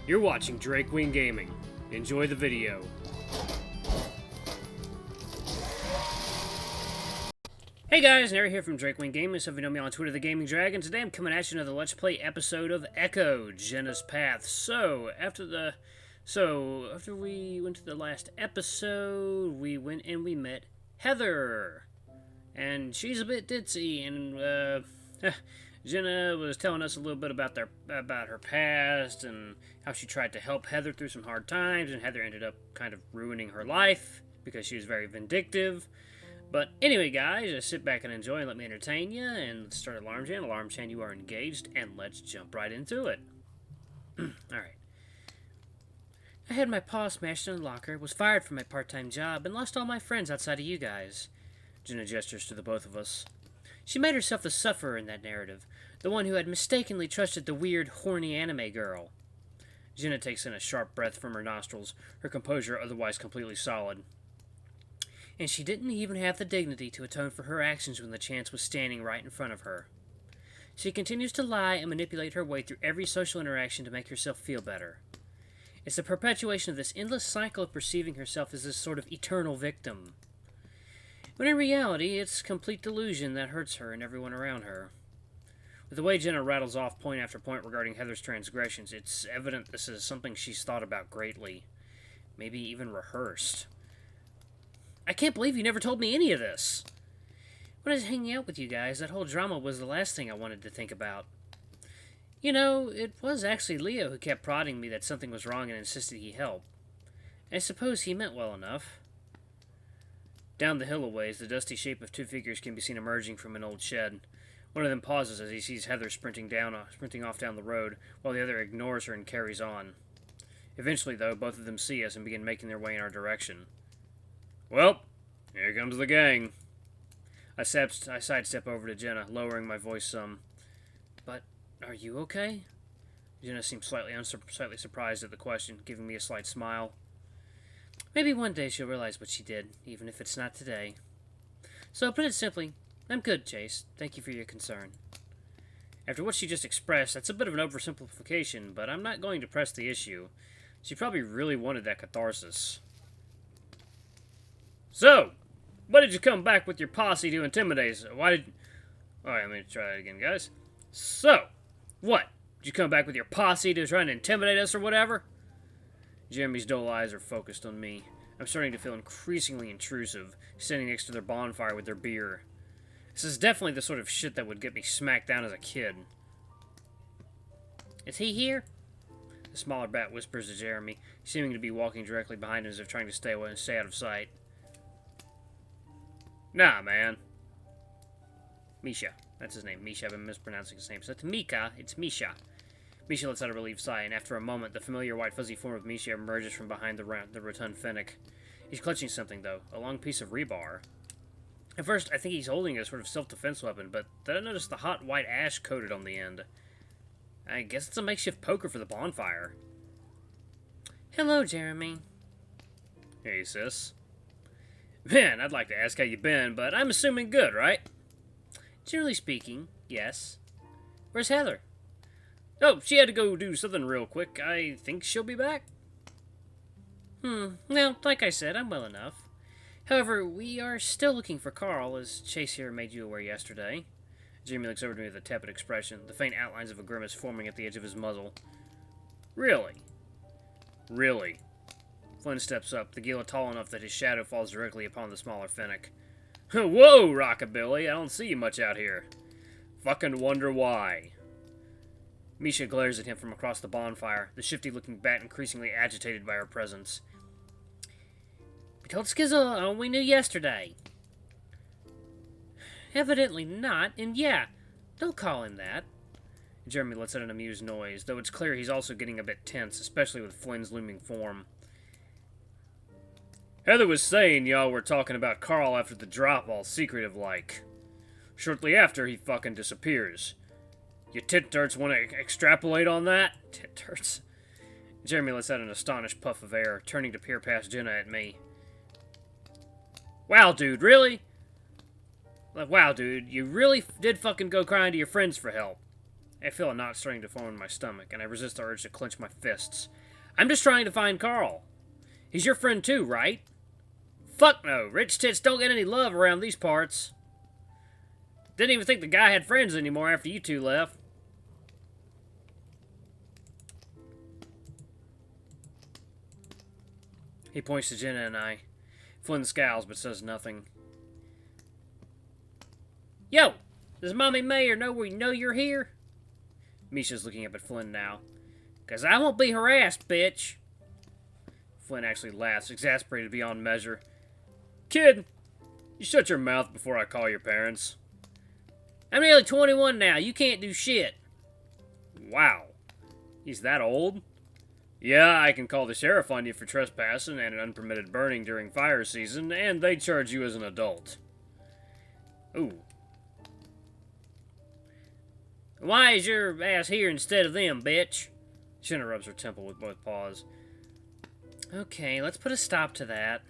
You're watching Drake Wing Gaming. Enjoy the video. Hey guys, Nary here from Drake Wing Gaming. So if you know me on Twitter, The Gaming Dragon. Today I'm coming at you another Let's Play episode of Echo, Jenna's Path. So, after we went to the last episode, we went and we met Heather. And she's a bit ditzy, and Jenna was telling us a little bit about her past and how she tried to help Heather through some hard times, and Heather ended up kind of ruining her life because she was very vindictive. But anyway, guys, just sit back and enjoy and let me entertain you, and let's start Alarm Chan. Alarm Chan, you are engaged, and let's jump right into it. Alright. I had my paw smashed in a locker, was fired from my part-time job, and lost all my friends outside of you guys. Jenna gestures to the both of us. She made herself the sufferer in that narrative, the one who had mistakenly trusted the weird, horny anime girl. Jenna takes in a sharp breath from her nostrils, her composure otherwise completely solid. And she didn't even have the dignity to atone for her actions when the chance was standing right in front of her. She continues to lie and manipulate her way through every social interaction to make herself feel better. It's the perpetuation of this endless cycle of perceiving herself as this sort of eternal victim, when in reality, it's complete delusion that hurts her and everyone around her. With the way Jenna rattles off point after point regarding Heather's transgressions, it's evident this is something she's thought about greatly. Maybe even rehearsed. I can't believe you never told me any of this. When I was hanging out with you guys, that whole drama was the last thing I wanted to think about. You know, it was actually Leo who kept prodding me that something was wrong and insisted he help. I suppose he meant well enough. Down the hill a ways, the dusty shape of two figures can be seen emerging from an old shed. One of them pauses as he sees Heather sprinting off down the road, while the other ignores her and carries on. Eventually, though, both of them see us and begin making their way in our direction. Well, here comes the gang. I sidestep over to Jenna, lowering my voice some. But, are you okay? Jenna seems slightly surprised at the question, giving me a slight smile. Maybe one day she'll realize what she did, even if it's not today. So, put it simply, I'm good, Chase. Thank you for your concern. After what she just expressed, that's a bit of an oversimplification, but I'm not going to press the issue. She probably really wanted that catharsis. So, why did you come back with your posse to intimidate us? Alright, let me try that again, guys. So, what? Did you come back with your posse to try and intimidate us or whatever? Jeremy's dull eyes are focused on me. I'm starting to feel increasingly intrusive, standing next to their bonfire with their beer. This is definitely the sort of shit that would get me smacked down as a kid. Is he here? The smaller bat whispers to Jeremy, seeming to be walking directly behind him as if trying to stay away and stay out of sight. Nah, man. Micha. That's his name. Micha. I've been mispronouncing his name. So it's Micha. It's Micha. Micha lets out a relieved sigh, and after a moment, the familiar white fuzzy form of Micha emerges from behind the rotund fennec. He's clutching something, though, a long piece of rebar. At first, I think he's holding a sort of self-defense weapon, but then I noticed the hot white ash coated on the end. I guess it's a makeshift poker for the bonfire. Hello, Jeremy. Hey, sis. Man, I'd like to ask how you been, but I'm assuming good, right? Generally speaking, yes. Where's Heather? Oh, she had to go do something real quick. I think she'll be back. Well, like I said, I'm well enough. However, we are still looking for Carl, as Chase here made you aware yesterday. Jimmy looks over to me with a tepid expression, the faint outlines of a grimace forming at the edge of his muzzle. Really? Really? Flynn steps up, the gila tall enough that his shadow falls directly upon the smaller fennec. Whoa, Rockabilly, I don't see you much out here. Fucking wonder why. Micha glares at him from across the bonfire, the shifty-looking bat increasingly agitated by her presence. We told Skizzle all we knew yesterday. Evidently not, and yeah, don't call him that. Jeremy lets out an amused noise, though it's clear he's also getting a bit tense, especially with Flynn's looming form. Heather was saying y'all were talking about Carl after the drop, all secretive-like. Shortly after, he fucking disappears. You tit-dirts want to extrapolate on that? Tit-dirts. Jeremy lets out an astonished puff of air, turning to peer past Jenna at me. Wow, dude, really? Like, wow, dude, you really did fucking go crying to your friends for help. I feel a knot starting to form in my stomach, and I resist the urge to clench my fists. I'm just trying to find Carl. He's your friend too, right? Fuck no. Rich tits don't get any love around these parts. Didn't even think the guy had friends anymore after you two left. He points to Jenna and I. Flynn scowls but says nothing. Yo! Does Mommy Mayor know you're here? Misha's looking up at Flynn now. 'Cause I won't be harassed, bitch. Flynn actually laughs, exasperated beyond measure. Kid, you shut your mouth before I call your parents. I'm nearly 21 now. You can't do shit. Wow. He's that old? Yeah, I can call the sheriff on you for trespassing and an unpermitted burning during fire season, and they charge you as an adult. Ooh. Why is your ass here instead of them, bitch? Jenna rubs her temple with both paws. Okay, let's put a stop to that.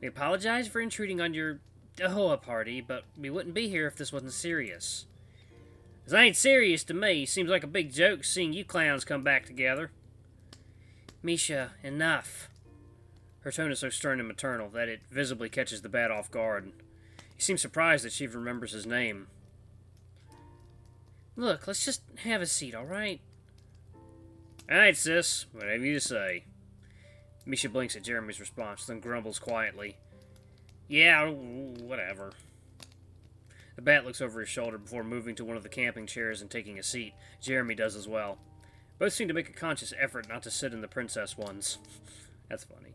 We apologize for intruding on your Ahoa party, but we wouldn't be here if this wasn't serious. This ain't serious to me. Seems like a big joke seeing you clowns come back together. Micha, enough. Her tone is so stern and maternal that it visibly catches the bat off guard. He seems surprised that she remembers his name. Look, let's just have a seat, alright? Alright, sis. Whatever you say. Micha blinks at Jeremy's response, then grumbles quietly. Yeah, whatever. The bat looks over his shoulder before moving to one of the camping chairs and taking a seat. Jeremy does as well. Both seem to make a conscious effort not to sit in the princess ones. That's funny.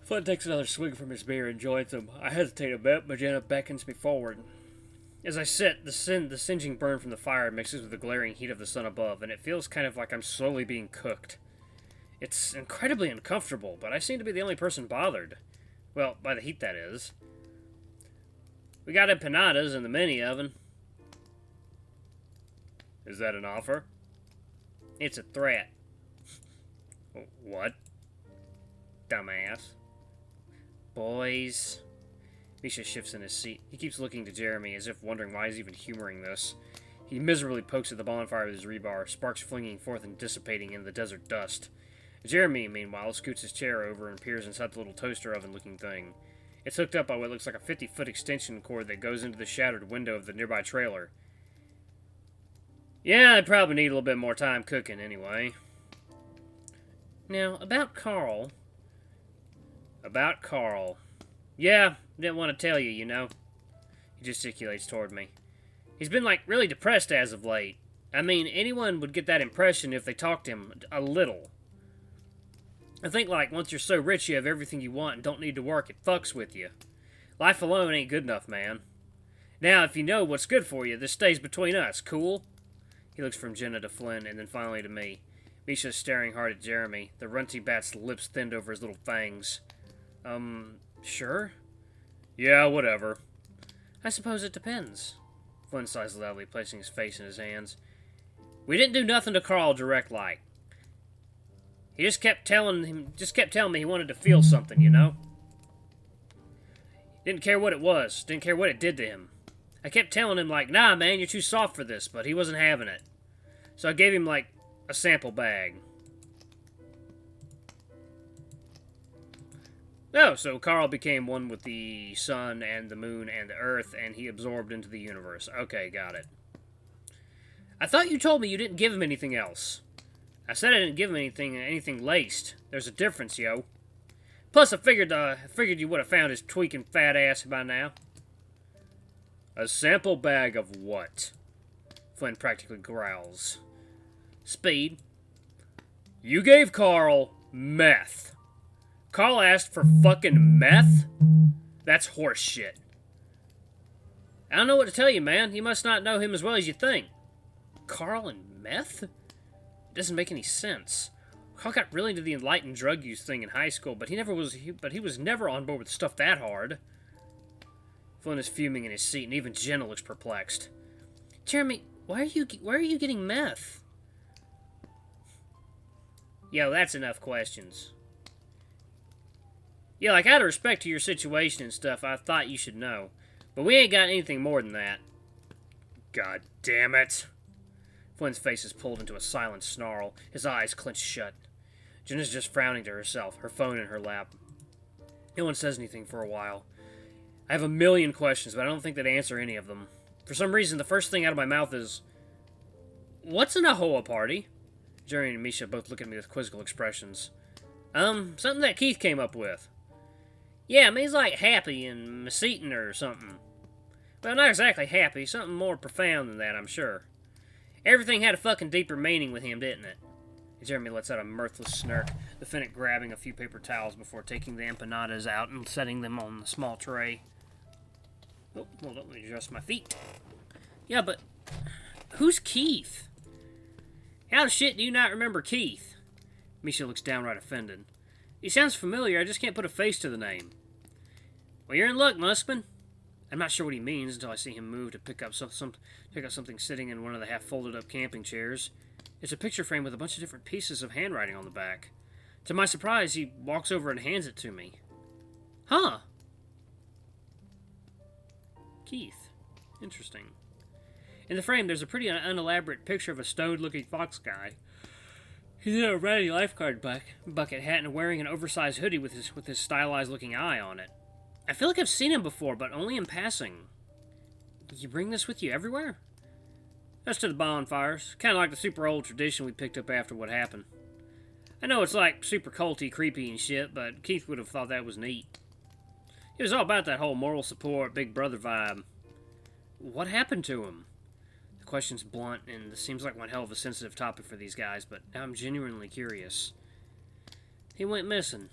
Flint takes another swig from his beer and joins them. I hesitate a bit, but Jenna beckons me forward. As I sit, the singeing burn from the fire mixes with the glaring heat of the sun above, and it feels kind of like I'm slowly being cooked. It's incredibly uncomfortable, but I seem to be the only person bothered. Well, by the heat, that is. We got empanadas in the mini oven. Is that an offer? It's a threat. What? Dumbass. Boys. Micha shifts in his seat. He keeps looking to Jeremy as if wondering why he's even humoring this. He miserably pokes at the bonfire with his rebar, sparks flinging forth and dissipating in the desert dust. Jeremy, meanwhile, scoots his chair over and peers inside the little toaster oven-looking thing. It's hooked up by what looks like a 50-foot extension cord that goes into the shattered window of the nearby trailer. Yeah, I'd probably need a little bit more time cooking anyway. Now, about Carl. Yeah, didn't want to tell you, you know. He gesticulates toward me. He's been, really depressed as of late. I mean, anyone would get that impression if they talked to him a little. I think, once you're so rich you have everything you want and don't need to work, it fucks with you. Life alone ain't good enough, man. Now, if you know what's good for you, this stays between us, cool? He looks from Jenna to Flynn, and then finally to me. Misha's staring hard at Jeremy, the runty bat's lips thinned over his little fangs. Sure? Yeah, whatever. I suppose it depends. Flynn sighs loudly, placing his face in his hands. We didn't do nothing to Carl direct-like. He just kept telling me he wanted to feel something, you know? Didn't care what it was. Didn't care what it did to him. I kept telling him, nah, man, you're too soft for this, but he wasn't having it. So I gave him, a sample bag. Oh, so Carl became one with the sun and the moon and the earth, and he absorbed into the universe. Okay, got it. I thought you told me you didn't give him anything else. I said I didn't give him anything laced. There's a difference, yo. Plus, I figured you would have found his tweaking fat ass by now. A sample bag of what? Flynn practically growls. Speed. You gave Carl meth. Carl asked for fucking meth? That's horse shit. I don't know what to tell you, man. You must not know him as well as you think. Carl and meth? It doesn't make any sense. Carl got really into the enlightened drug use thing in high school, but he was never on board with stuff that hard. Flynn is fuming in his seat, and even Jenna looks perplexed. Jeremy, why are you getting meth? Yo, that's enough questions. Yeah, out of respect to your situation and stuff, I thought you should know. But we ain't got anything more than that. God damn it. Flynn's face is pulled into a silent snarl, his eyes clenched shut. Jenna's just frowning to herself, her phone in her lap. No one says anything for a while. I have a million questions, but I don't think they'd answer any of them. For some reason, the first thing out of my mouth is, "What's an Ahoa party?" Jerry and Micha both look at me with quizzical expressions. Something that Keith came up with. Yeah, I mean, he's like happy and messeating or something. Well, not exactly happy, something more profound than that, I'm sure. Everything had a fucking deeper meaning with him, didn't it? Jeremy lets out a mirthless snark, the Finnick grabbing a few paper towels before taking the empanadas out and setting them on the small tray. Oh, hold on, let me adjust my feet. Yeah, but who's Keith? How the shit do you not remember Keith? Micha looks downright offended. He sounds familiar, I just can't put a face to the name. Well, you're in luck, Muspin. I'm not sure what he means until I see him move to pick up something sitting in one of the half-folded-up camping chairs. It's a picture frame with a bunch of different pieces of handwriting on the back. To my surprise, he walks over and hands it to me. Huh. Keith. Interesting. In the frame, there's a pretty unelaborate picture of a stoned-looking fox guy. He's in a ratty lifeguard bucket hat and wearing an oversized hoodie with his stylized-looking eye on it. I feel like I've seen him before, but only in passing. You bring this with you everywhere? Just to the bonfires. Kind of like the super old tradition we picked up after what happened. I know it's like super culty, creepy and shit, but Keith would have thought that was neat. He was all about that whole moral support, big brother vibe. What happened to him? The question's blunt, and this seems like one hell of a sensitive topic for these guys, but I'm genuinely curious. He went missing.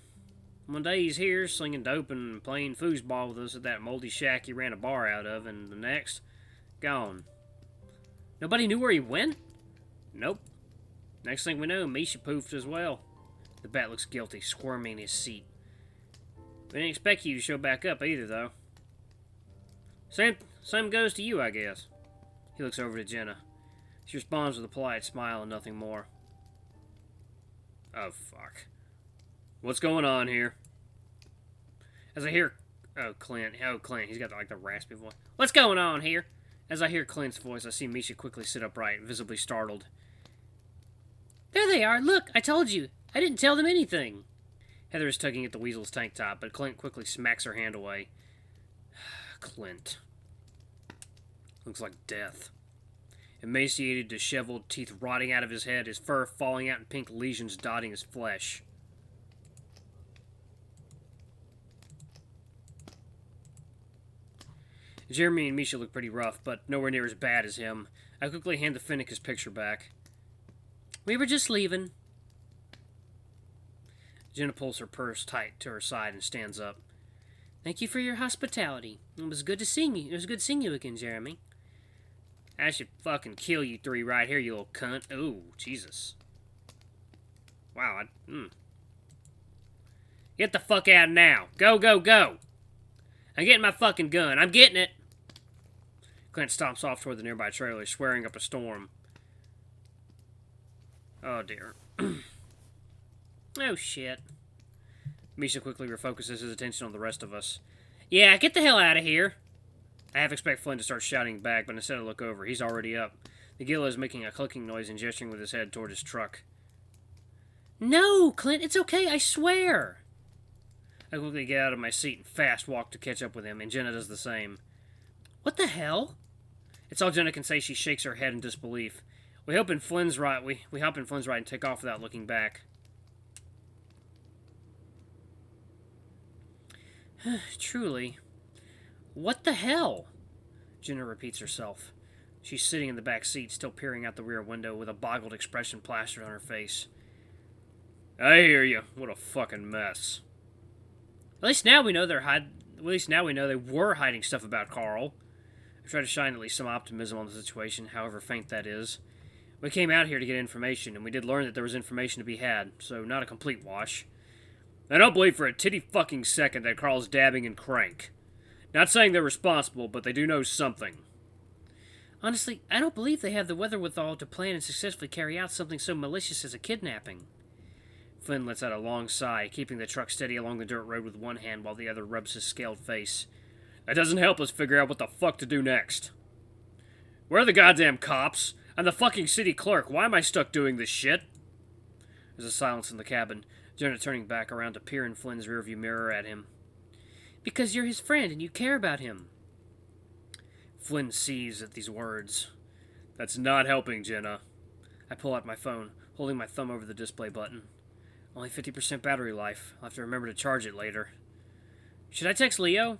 One day he's here, slinging dope and playing foosball with us at that moldy shack he ran a bar out of, and the next, gone. Nobody knew where he went? Nope. Next thing we know, Micha poofed as well. The bat looks guilty, squirming in his seat. We didn't expect you to show back up either, though. Same goes to you, I guess. He looks over to Jenna. She responds with a polite smile and nothing more. Oh, fuck. What's going on here? As I hear... Clint. He's got, like, the raspy voice. What's going on here? As I hear Clint's voice, I see Micha quickly sit upright, visibly startled. There they are! Look! I told you! I didn't tell them anything! Heather is tugging at the weasel's tank top, but Clint quickly smacks her hand away. Clint. Looks like death. Emaciated, disheveled, teeth rotting out of his head, his fur falling out in pink lesions dotting his flesh. Jeremy and Micha look pretty rough, but nowhere near as bad as him. I quickly hand the Finnick his picture back. We were just leaving. Jenna pulls her purse tight to her side and stands up. Thank you for your hospitality. It was good seeing you again, Jeremy. I should fucking kill you three right here, you little cunt. Ooh, Jesus. Wow, Get the fuck out now. Go, go, go. I'm getting my fucking gun. I'm getting it. Clint stomps off toward the nearby trailer, swearing up a storm. Oh, dear. Oh, shit. Micha quickly refocuses his attention on the rest of us. Yeah, get the hell out of here. I half expect Flynn to start shouting back, but instead I look over. He's already up. The Gila is making a clicking noise and gesturing with his head toward his truck. No, Clint, it's okay, I swear. I quickly get out of my seat and fast walk to catch up with him, and Jenna does the same. What the hell? It's all Jenna can say. She shakes her head in disbelief. We hop in Flynn's ride and take off without looking back. Truly. What the hell? Jenna repeats herself. She's sitting in the back seat, still peering out the rear window with a boggled expression plastered on her face. I hear you. What a fucking mess. At least now we know they were hiding stuff about Carl. I try to shine at least some optimism on the situation, however faint that is. We came out here to get information, and we did learn that there was information to be had, so not a complete wash. I don't believe for a titty fucking second that Carl's dabbing in crank. Not saying they're responsible, but they do know something. Honestly, I don't believe they have the wherewithal to plan and successfully carry out something so malicious as a kidnapping. Flynn lets out a long sigh, keeping the truck steady along the dirt road with one hand while the other rubs his scaled face. That doesn't help us figure out what the fuck to do next. Where are the goddamn cops? I'm the fucking city clerk. Why am I stuck doing this shit? There's a silence in the cabin, Jenna turning back around to peer in Flynn's rearview mirror at him. Because you're his friend and you care about him. Flynn sees at these words. That's not helping, Jenna. I pull out my phone, holding my thumb over the display button. Only 50% battery life. I'll have to remember to charge it later. Should I text Leo?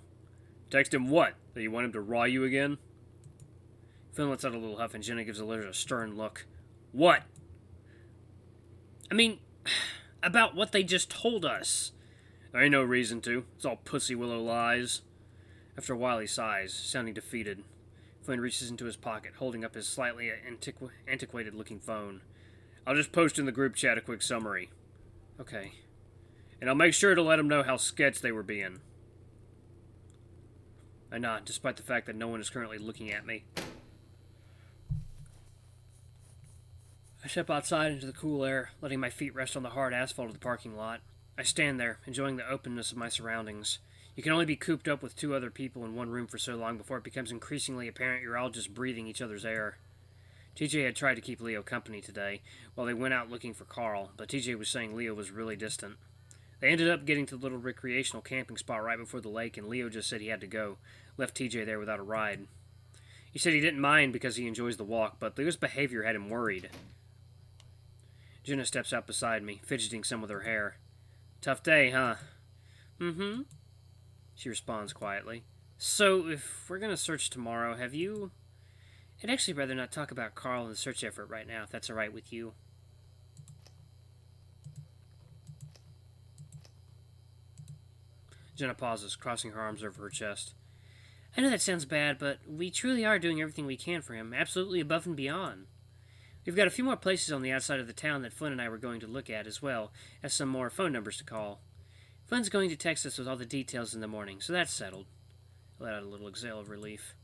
Text him what? That you want him to raw you again? Flynn lets out a little huff and Jenna gives Elijah a stern look. What? I mean, about what they just told us. There ain't no reason to. It's all pussy willow lies. After a while he sighs, sounding defeated. Flynn reaches into his pocket, holding up his slightly antiquated-looking phone. I'll just post in the group chat a quick summary. Okay. And I'll make sure to let them know how sketch they were being. I nod, despite the fact that no one is currently looking at me. I step outside into the cool air, letting my feet rest on the hard asphalt of the parking lot. I stand there, enjoying the openness of my surroundings. You can only be cooped up with 2 other people in one room for so long before it becomes increasingly apparent you're all just breathing each other's air. TJ had tried to keep Leo company today, while they went out looking for Carl, but TJ was saying Leo was really distant. They ended up getting to the little recreational camping spot right before the lake, and Leo just said he had to go, left TJ there without a ride. He said he didn't mind because he enjoys the walk, but Leo's behavior had him worried. Jenna steps out beside me, fidgeting some with her hair. Tough day, huh? Mm-hmm. She responds quietly. So, if we're gonna search tomorrow, have you... I'd actually rather not talk about Carl and the search effort right now, if that's alright with you. Jenna pauses, crossing her arms over her chest. I know that sounds bad, but we truly are doing everything we can for him, absolutely above and beyond. We've got a few more places on the outside of the town that Flynn and I were going to look at, as well as some more phone numbers to call. Flynn's going to text us with all the details in the morning, so that's settled. I let out a little exhale of relief.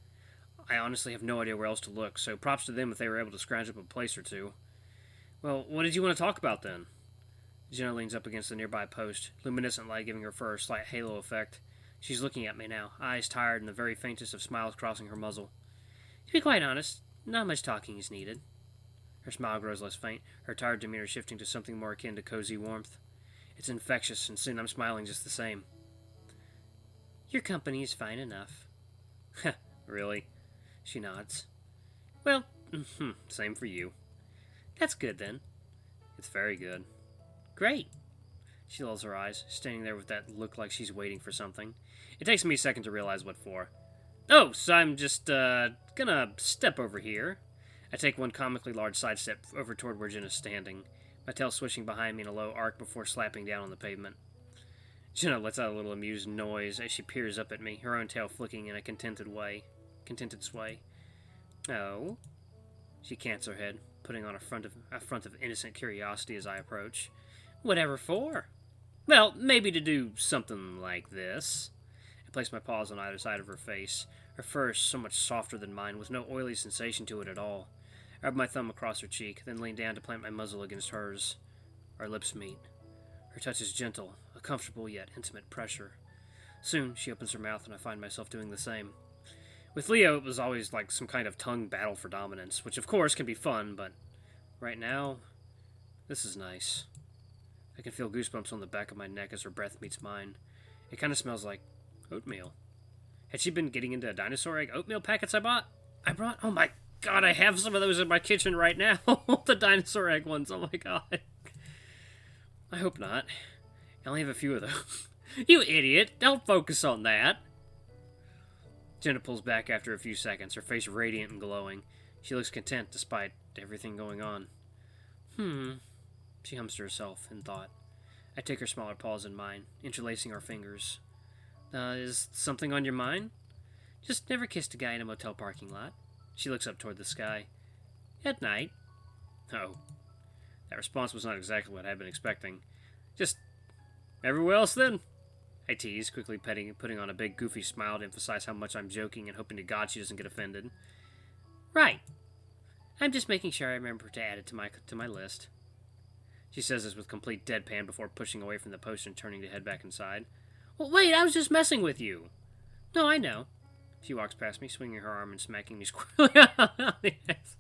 I honestly have no idea where else to look, so props to them if they were able to scrounge up a place or two. Well, what did you want to talk about then? Jenna leans up against the nearby post, luminescent light giving her fur a slight halo effect. She's looking at me now, eyes tired and the very faintest of smiles crossing her muzzle. To be quite honest, not much talking is needed. Her smile grows less faint, her tired demeanor shifting to something more akin to cozy warmth. It's infectious, and soon I'm smiling just the same. Your company is fine enough. Really? She nods. Well, same for you. That's good, then. It's very good. Great. She lulls her eyes, standing there with that look like she's waiting for something. It takes me a second to realize what for. Oh, so I'm just, gonna step over here. I take one comically large sidestep over toward where Jenna's standing, my tail swishing behind me in a low arc before slapping down on the pavement. Jenna lets out a little amused noise as she peers up at me, her own tail flicking in a contented sway. Oh? She cants her head, putting on a front of innocent curiosity as I approach. Whatever for? Well, maybe to do something like this. I place my paws on either side of her face. Her fur is so much softer than mine, with no oily sensation to it at all. I rub my thumb across her cheek, then lean down to plant my muzzle against hers. Our lips meet. Her touch is gentle, a comfortable yet intimate pressure. Soon, she opens her mouth and I find myself doing the same. With Leo, it was always like some kind of tongue battle for dominance, which of course can be fun, but right now, this is nice. I can feel goosebumps on the back of my neck as her breath meets mine. It kind of smells like oatmeal. Had she been getting into dinosaur egg oatmeal packets I brought? Oh my god, I have some of those in my kitchen right now. The dinosaur egg ones, oh my god. I hope not. I only have a few of those. You idiot, don't focus on that. Jenna pulls back after a few seconds, her face radiant and glowing. She looks content despite everything going on. She hums to herself in thought. I take her smaller paws in mine, interlacing our fingers. Is something on your mind? Just never kissed a guy in a motel parking lot. She looks up toward the sky. At night. Oh. That response was not exactly what I had been expecting. Just everywhere else then? I tease, quickly putting on a big goofy smile to emphasize how much I'm joking and hoping to God she doesn't get offended. Right. I'm just making sure I remember to add it to my list. She says this with complete deadpan before pushing away from the post and turning to head back inside. Well, wait, I was just messing with you. No, I know. She walks past me, swinging her arm and smacking me squarely on the ass.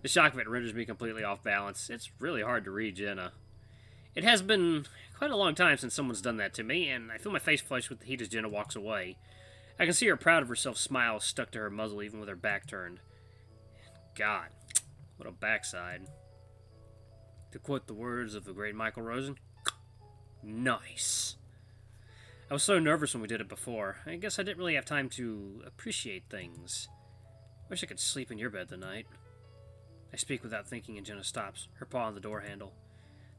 The shock of it renders me completely off balance. It's really hard to read Jenna. It has been quite a long time since someone's done that to me, and I feel my face flush with the heat as Jenna walks away. I can see her proud of herself smile stuck to her muzzle even with her back turned. God, what a backside. To quote the words of the great Michael Rosen, nice. I was so nervous when we did it before. I guess I didn't really have time to appreciate things. Wish I could sleep in your bed tonight. I speak without thinking and Jenna stops, her paw on the door handle.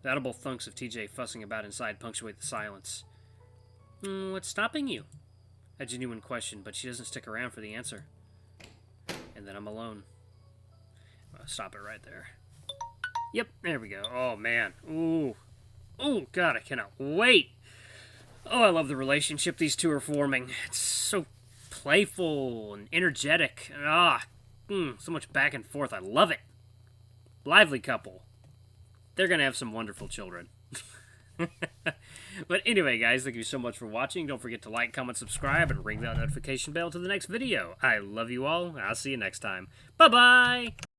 The audible thunks of TJ fussing about inside punctuate the silence. What's stopping you? A genuine question, but she doesn't stick around for the answer. And then I'm alone. I'll stop it right there. Yep, there we go. Oh, man. Ooh. Ooh, God, I cannot wait. Oh, I love the relationship these two are forming. It's so playful and energetic. So much back and forth. I love it. Lively couple. They're going to have some wonderful children. But anyway, guys, thank you so much for watching. Don't forget to like, comment, subscribe, and ring that notification bell to the next video. I love you all. I'll see you next time. Bye-bye.